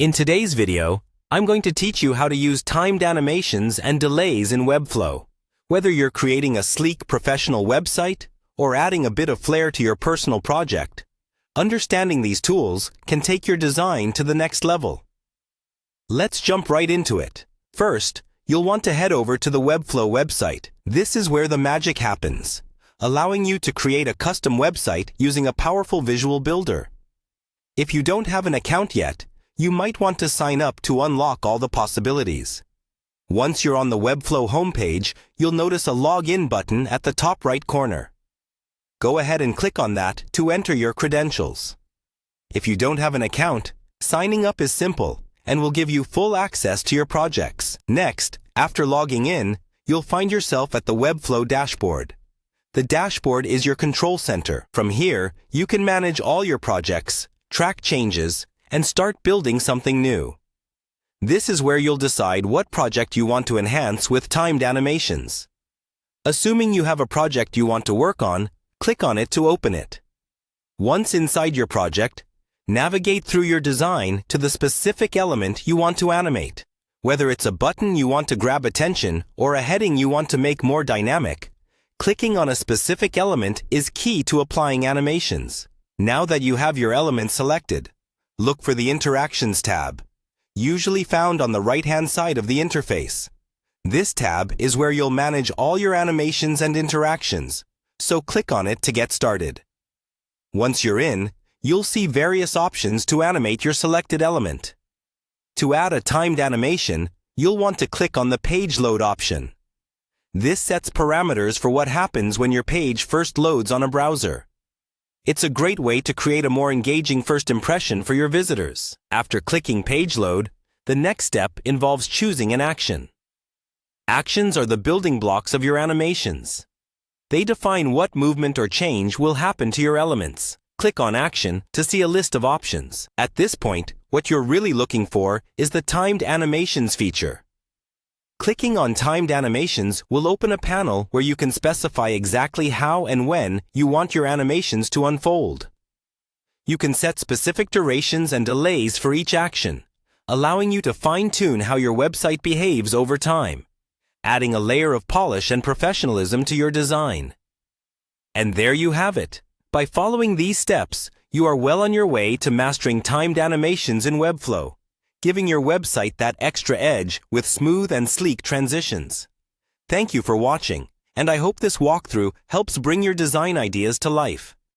In today's video, I'm going to teach you how to use timed animations and delays in Webflow. Whether you're creating a sleek professional website or adding a bit of flair to your personal project, understanding these tools can take your design to the next level. Let's jump right into it. First, you'll want to head over to the Webflow website. This is where the magic happens, allowing you to create a custom website using a powerful visual builder. If you don't have an account yet, you might want to sign up to unlock all the possibilities. Once you're on the Webflow homepage, you'll notice a login button at the top right corner. Go ahead and click on that to enter your credentials. If you don't have an account, signing up is simple and will give you full access to your projects. Next, after logging in, you'll find yourself at the Webflow dashboard. The dashboard is your control center. From here, you can manage all your projects, track changes, and start building something new. This is where you'll decide what project you want to enhance with timed animations. Assuming you have a project you want to work on, click on it to open it. Once inside your project, navigate through your design to the specific element you want to animate. Whether it's a button you want to grab attention or a heading you want to make more dynamic, clicking on a specific element is key to applying animations. Now that you have your element selected, look for the Interactions tab, usually found on the right-hand side of the interface. This tab is where you'll manage all your animations and interactions, so click on it to get started. Once you're in, you'll see various options to animate your selected element. To add a timed animation, you'll want to click on the Page Load option. This sets parameters for what happens when your page first loads on a browser. It's a great way to create a more engaging first impression for your visitors. After clicking Page Load, the next step involves choosing an action. Actions are the building blocks of your animations. They define what movement or change will happen to your elements. Click on Action to see a list of options. At this point, what you're really looking for is the Timed Animations feature. Clicking on Timed Animations will open a panel where you can specify exactly how and when you want your animations to unfold. You can set specific durations and delays for each action, allowing you to fine-tune how your website behaves over time, adding a layer of polish and professionalism to your design. And there you have it. By following these steps, you are well on your way to mastering timed animations in Webflow, giving your website that extra edge with smooth and sleek transitions. Thank you for watching, and I hope this walkthrough helps bring your design ideas to life.